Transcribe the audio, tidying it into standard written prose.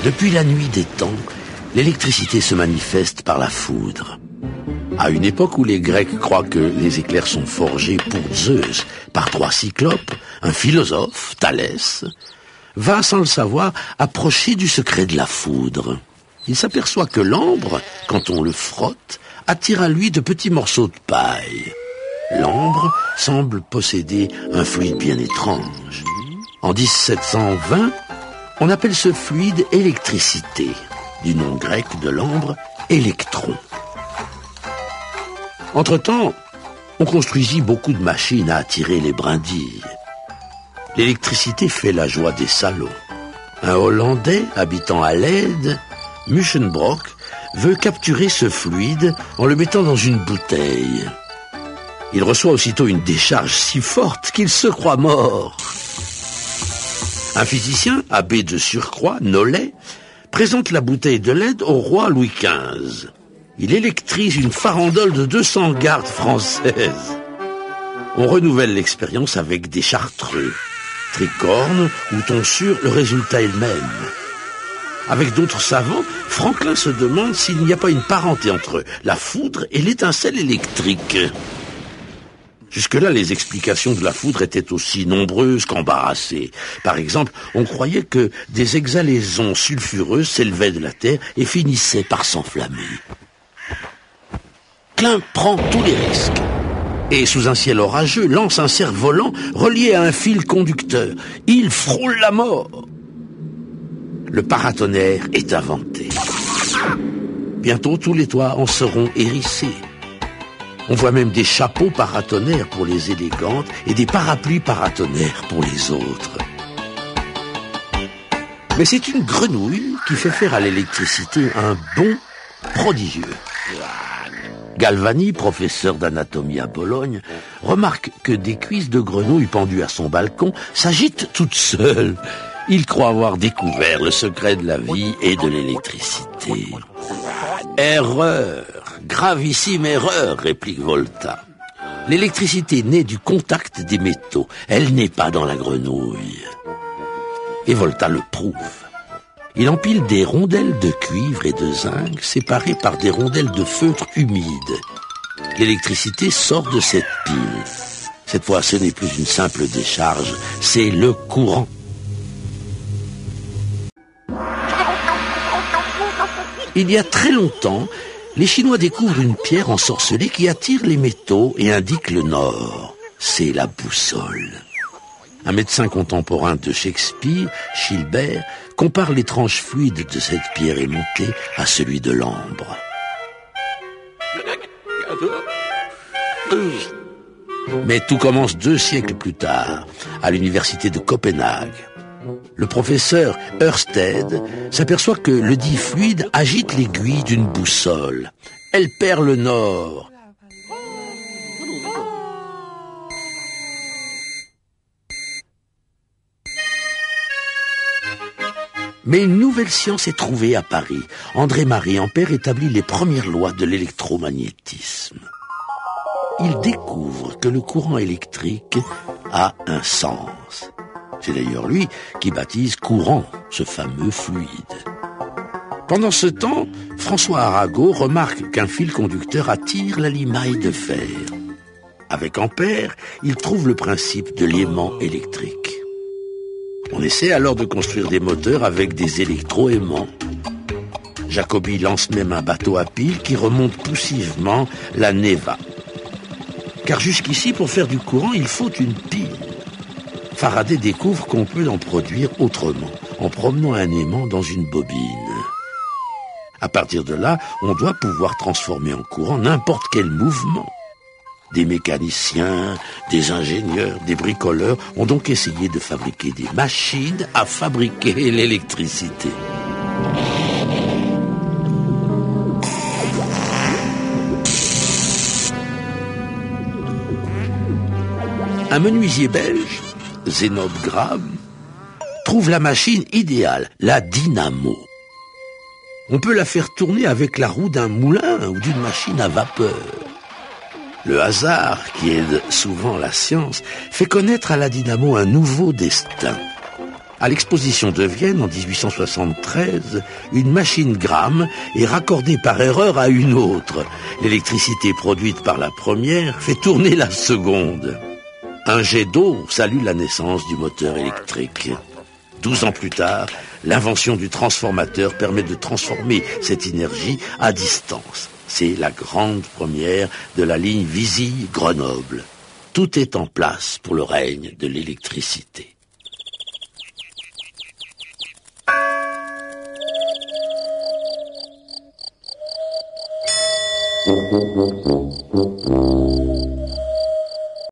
Depuis la nuit des temps, l'électricité se manifeste par la foudre. À une époque où les Grecs croient que les éclairs sont forgés pour Zeus par 3 cyclopes, un philosophe, Thalès, va, sans le savoir, approcher du secret de la foudre. Il s'aperçoit que l'ambre, quand on le frotte, attire à lui de petits morceaux de paille. L'ambre semble posséder un fluide bien étrange. En 1720, on appelle ce fluide électricité, du nom grec de l'ambre, électron. Entre-temps, on construisit beaucoup de machines à attirer les brindilles. L'électricité fait la joie des salauds. Un Hollandais habitant à Leyde, Musschenbroek, veut capturer ce fluide en le mettant dans une bouteille. Il reçoit aussitôt une décharge si forte qu'il se croit mort. Un physicien, abbé de surcroît, Nollet, présente la bouteille de Leyde au roi Louis XV. Il électrise une farandole de 200 gardes françaises. On renouvelle l'expérience avec des chartreux, tricorne ou tonsure, le résultat est le même. Avec d'autres savants, Franklin se demande s'il n'y a pas une parenté entre la foudre et l'étincelle électrique. Jusque-là, les explications de la foudre étaient aussi nombreuses qu'embarrassées. Par exemple, on croyait que des exhalaisons sulfureuses s'élevaient de la terre et finissaient par s'enflammer. Klein prend tous les risques et, sous un ciel orageux, lance un cerf-volant relié à un fil conducteur. Il frôle la mort. Le paratonnerre est inventé. Bientôt, tous les toits en seront hérissés. On voit même des chapeaux paratonnerres pour les élégantes et des parapluies paratonnerres pour les autres. Mais c'est une grenouille qui fait faire à l'électricité un bond prodigieux. Galvani, professeur d'anatomie à Bologne, remarque que des cuisses de grenouille pendues à son balcon s'agitent toutes seules. Il croit avoir découvert le secret de la vie et de l'électricité. Erreur, gravissime erreur, réplique Volta. L'électricité naît du contact des métaux, elle n'est pas dans la grenouille. Et Volta le prouve. Il empile des rondelles de cuivre et de zinc séparées par des rondelles de feutre humide. L'électricité sort de cette pile. Cette fois, ce n'est plus une simple décharge, c'est le courant. Il y a très longtemps, les Chinois découvrent une pierre ensorcelée qui attire les métaux et indique le nord. C'est la boussole. Un médecin contemporain de Shakespeare, Chilbert, compare l'étrange fluide de cette pierre aimantée à celui de l'ambre. Mais tout commence 2 siècles plus tard, à l'université de Copenhague. Le professeur Ørsted s'aperçoit que le dit fluide agite l'aiguille d'une boussole. Elle perd le nord. Mais une nouvelle science est trouvée à Paris. André-Marie Ampère établit les premières lois de l'électromagnétisme. Il découvre que le courant électrique a un sens. C'est d'ailleurs lui qui baptise courant ce fameux fluide. Pendant ce temps, François Arago remarque qu'un fil conducteur attire la limaille de fer. Avec Ampère, il trouve le principe de l'aimant électrique. On essaie alors de construire des moteurs avec des électroaimants. Jacobi lance même un bateau à piles qui remonte poussivement la Neva. Car jusqu'ici, pour faire du courant, il faut une pile. Faraday découvre qu'on peut en produire autrement, en promenant un aimant dans une bobine. À partir de là, on doit pouvoir transformer en courant n'importe quel mouvement. Des mécaniciens, des ingénieurs, des bricoleurs ont donc essayé de fabriquer des machines à fabriquer l'électricité. Un menuisier belge, Zénobe Graham, trouve la machine idéale, la dynamo. On peut la faire tourner avec la roue d'un moulin ou d'une machine à vapeur. Le hasard, qui aide souvent la science, fait connaître à la dynamo un nouveau destin. À l'exposition de Vienne en 1873, une machine Gramme est raccordée par erreur à une autre. L'électricité produite par la première fait tourner la seconde. Un jet d'eau salue la naissance du moteur électrique. 12 ans plus tard, l'invention du transformateur permet de transformer cette énergie à distance. C'est la grande première de la ligne Visille-Grenoble. Tout est en place pour le règne de l'électricité.